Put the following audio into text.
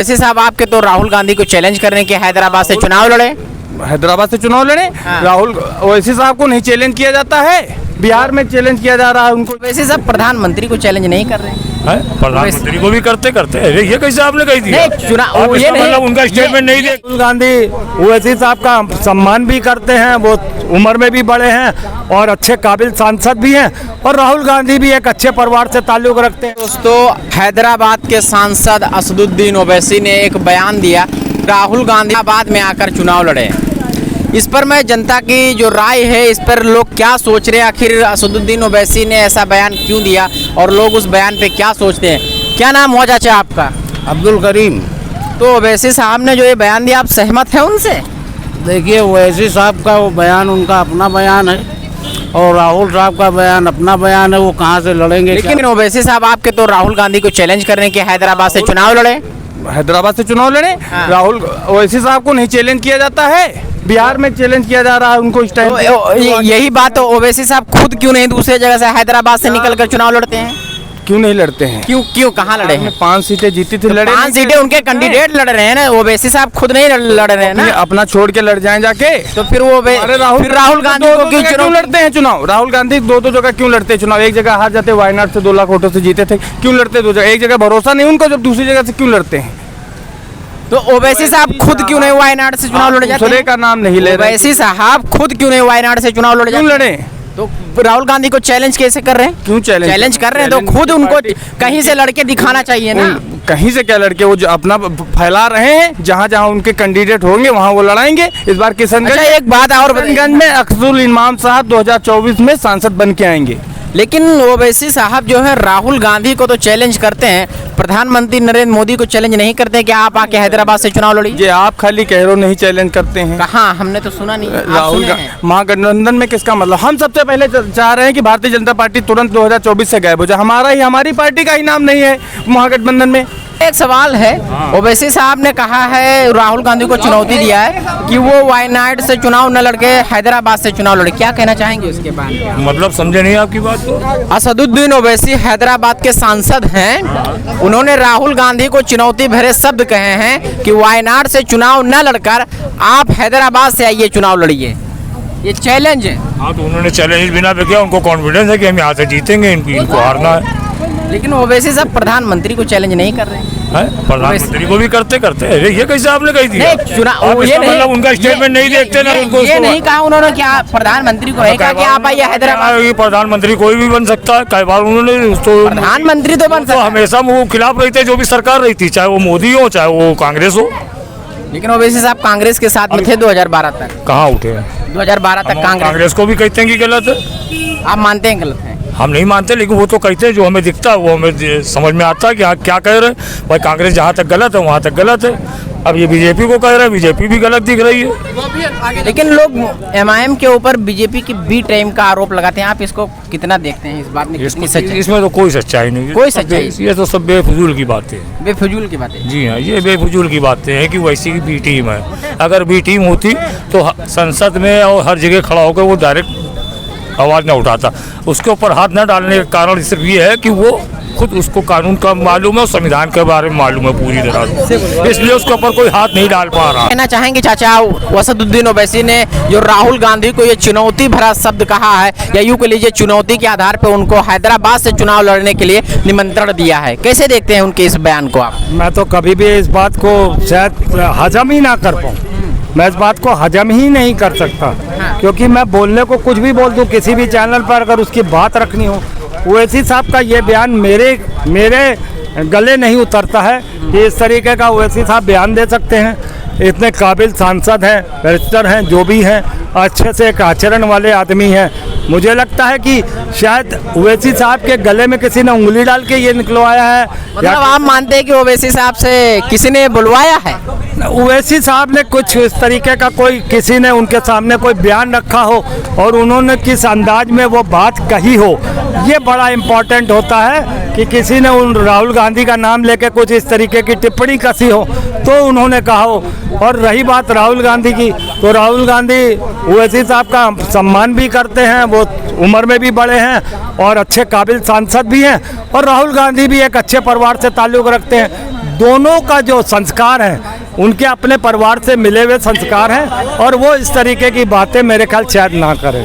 वैसे साहब आपके तो राहुल गांधी को चैलेंज करने के हैदराबाद से चुनाव लड़े। हैदराबाद से चुनाव लड़े। हाँ। राहुल ओवैसी साहब को नहीं चैलेंज किया जाता है, बिहार में चैलेंज किया जा रहा है उनको। वैसे साहब प्रधानमंत्री को चैलेंज नहीं कर रहे हैं। प्रधानमंत्री को भी करते अरे ये कैसे आपने कही थी? नहीं चुनाव ये नहीं, मतलब उनका स्टेटमेंट नहीं दे। राहुल गांधी ओवैसी साहब का सम्मान भी करते हैं, वो उम्र में भी बड़े हैं और अच्छे काबिल सांसद भी हैं, और राहुल गांधी भी एक अच्छे परिवार से ताल्लुक रखते हैं। दोस्तों, हैदराबाद के सांसद असदुद्दीन ओवैसी ने एक बयान दिया, राहुल गांधी हैदराबाद में आकर चुनाव लड़े। इस पर मैं जनता की जो राय है इस पर लोग क्या सोच रहे हैं, आखिर असदुद्दीन ओवैसी ने ऐसा बयान क्यों दिया और लोग उस बयान पे क्या सोचते हैं। क्या नाम हुआ चाचा आपका? अब्दुल करीम। तो ओवैसी साहब ने जो ये बयान दिया, आप सहमत हैं उनसे? देखिए, ओवैसी साहब का वो बयान उनका अपना बयान है और राहुल साहब का बयान अपना बयान है, वो कहाँ से लड़ेंगे। लेकिन ओवैसी साहब आपके तो राहुल गांधी को चैलेंज करने के हैदराबाद से चुनाव लड़े। हैदराबाद से चुनाव लड़े। हाँ। राहुल ओवैसी साहब को नहीं चैलेंज किया जाता है, बिहार में चैलेंज किया जा रहा है उनको इस टाइम। यही बात तो ओवैसी साहब खुद क्यों नहीं दूसरे जगह से हैदराबाद से निकल कर चुनाव लड़ते हैं? क्यों नहीं लड़ते हैं? क्यों कहाँ लड़े हैं? 5 सीटें जीती थी, लड़े 5 सीटें उनके कैंडिडेट लड़ रहे हैं ना, ओवैसी साहब खुद नहीं लड़ रहे हैं ना। अपना छोड़ के लड़ जाएं जाके। तो फिर वो अरे राहुल गांधी को क्यों लड़ते हैं चुनाव? राहुल गांधी दो जगह क्यों लड़ते हैं चुनाव? एक जगह हार जाते, वायनाड से 2 लाख वोटों से जीते थे, क्यों लड़ते दो जगह? एक जगह भरोसा नहीं उनको, जब दूसरी जगह से क्यों लड़ते हैं? तो ओवैसी साहब खुद क्यों नहीं वायनाड से चुनाव लड़ जाते दूसरे का नाम नहीं ले रहे। ओवैसी साहब खुद क्यों नहीं वायनाड से चुनाव लड़ क्यों जाते? लड़े? तो राहुल गांधी को चैलेंज कैसे कर रहे हैं? क्यों चैलेंज कर रहे हैं तो खुद उनको कहीं से लड़के दिखाना चाहिए ना। कहीं से क्या लड़के, वो जो अपना फैला रहे हैं, जहाँ जहाँ उनके कैंडिडेट होंगे वहाँ वो लड़ाएंगे। इस बार किशनगंज। अच्छा, एक बात और किशनगंज में अख्तरुल इमाम साहब 2024 में सांसद बन के आएंगे। लेकिन ओवैसी साहब जो है राहुल गांधी को तो चैलेंज करते हैं, प्रधानमंत्री नरेंद्र मोदी को चैलेंज नहीं करते हैं कि आप आके हैदराबाद से चुनाव लड़िए। ये आप खाली कह रहे हो, नहीं चैलेंज करते हैं। कहाँ, हमने तो सुना नहीं। राहुल महागठबंधन में किसका मतलब? हम सबसे पहले चाह रहे हैं कि भारतीय जनता पार्टी तुरंत 2024 से गायब हो जाए। हमारी पार्टी का ही नाम नहीं है महागठबंधन में। एक सवाल है, ओवैसी साहब ने कहा है, राहुल गांधी को चुनौती दिया है कि वो वायनाड से चुनाव न लड़के हैदराबाद से चुनाव लड़े। क्या कहना चाहेंगे उसके बारे में? मतलब समझे नहीं आपकी बात को। असदुद्दीन ओवैसी हैदराबाद के सांसद हैं, उन्होंने राहुल गांधी को चुनौती भरे शब्द कहे हैं कि वायनाड से चुनाव न लड़कर आप हैदराबाद से आइए, चुनाव लड़िए। ये चैलेंज है। हाँ, तो उन्होंने चैलेंज बिना पे किया, उनको कॉन्फिडेंस है कि हम यहाँ से जीतेंगे, इनको हारना है। लेकिन ओवैसी साहब प्रधानमंत्री को चैलेंज नहीं कर रहे हैं। प्रधानमंत्री को भी करते अरे ये कैसे आपने कही थी? नहीं चुनाव ये नहीं, मतलब उनका स्टेटमेंट नहीं देखते ना उनको। ये नहीं कहा उन्होंने कि आप प्रधानमंत्री को नहीं कहा कि आप आइए हैदराबाद। ये प्रधानमंत्री कोई भी बन सकता है, कई बार उन्होंने प्रधानमंत्री तो बन सकता है। हमेशा वो खिलाफ रहते, जो भी सरकार रही थी, चाहे वो मोदी हो चाहे वो कांग्रेस हो। लेकिन ओवैसी साहब कांग्रेस के साथ में थे 2012 तक। कहाँ उठे? 2012 तक कांग्रेस को भी कहते हैं कि गलत है। आप मानते हैं गलत है? हम नहीं मानते, लेकिन वो तो कहते हैं, जो हमें दिखता है वो हमें समझ में आता है कि हाँ क्या कह रहे हैं। भाई कांग्रेस जहाँ तक गलत है वहाँ तक गलत है। अब ये बीजेपी को कह रहे हैं, बीजेपी भी गलत दिख रही है। लेकिन लोग एमआईएम के ऊपर बीजेपी की बी टाइम का आरोप लगाते हैं, आप इसको कितना देखते हैं? इस बात में कितनी सच्चाई? इसमें तो कोई सच्चाई नहीं है। कोई सच्चाई? ये तो सब बेफजूल की बातें हैं। बेफजूल की बातें? जी हाँ, ये बेफजूल की बातें हैं कि वैसी की बी टीम है। अगर बी टीम होती तो संसद में और हर जगह खड़ा होकर वो डायरेक्ट आवाज़ न उठाता। उसके ऊपर हाथ न डालने का कारण सिर्फ ये है कि वो खुद उसको कानून का मालूम है और संविधान के बारे में मालूम है पूरी तरह से, इसलिए उसके ऊपर कोई हाथ नहीं डाल पा रहा। कहना चाहेंगे चाचा, असदुद्दीन ओवैसी ने जो राहुल गांधी को ये चुनौती भरा शब्द कहा है, या यूं कह लीजिए चुनौती के आधार पर उनको हैदराबाद से चुनाव लड़ने के लिए निमंत्रण दिया है, कैसे देखते हैं उनके इस बयान को आप? मैं तो कभी भी इस बात को शायद हजम ही ना कर पाऊँ। मैं इस बात को हजम ही नहीं कर सकता, क्योंकि मैं बोलने को कुछ भी बोल दूं किसी भी चैनल पर, अगर उसकी बात रखनी हो। ओवैसी साहब का ये बयान मेरे गले नहीं उतरता है कि इस तरीके का ओवैसी साहब बयान दे सकते हैं। इतने काबिल सांसद हैं, बैरिस्टर हैं, जो भी हैं, अच्छे से एक आचरण वाले आदमी हैं। मुझे लगता है कि शायद ओवैसी साहब के गले में किसी ने उंगली डाल के ये निकलवाया है। मतलब आप मानते हैं कि ओवैसी साहब से किसी ने बुलवाया है? ओवैसी साहब ने कुछ इस तरीके का किसी ने उनके सामने कोई बयान रखा हो और उन्होंने किस अंदाज में वो बात कही हो, ये बड़ा इम्पोर्टेंट होता है कि किसी ने उन राहुल गांधी का नाम लेके कुछ इस तरीके की टिप्पणी कसी हो तो उन्होंने कहा हो। और रही बात राहुल गांधी की, तो राहुल गांधी ओवैसी साहब का सम्मान भी करते हैं, वो उम्र में भी बड़े हैं और अच्छे काबिल सांसद भी हैं, और राहुल गांधी भी एक अच्छे परिवार से ताल्लुक़ रखते हैं। दोनों का जो संस्कार है, उनके अपने परिवार से मिले हुए संस्कार हैं, और वो इस तरीके की बातें मेरे ख्याल शायद ना करें।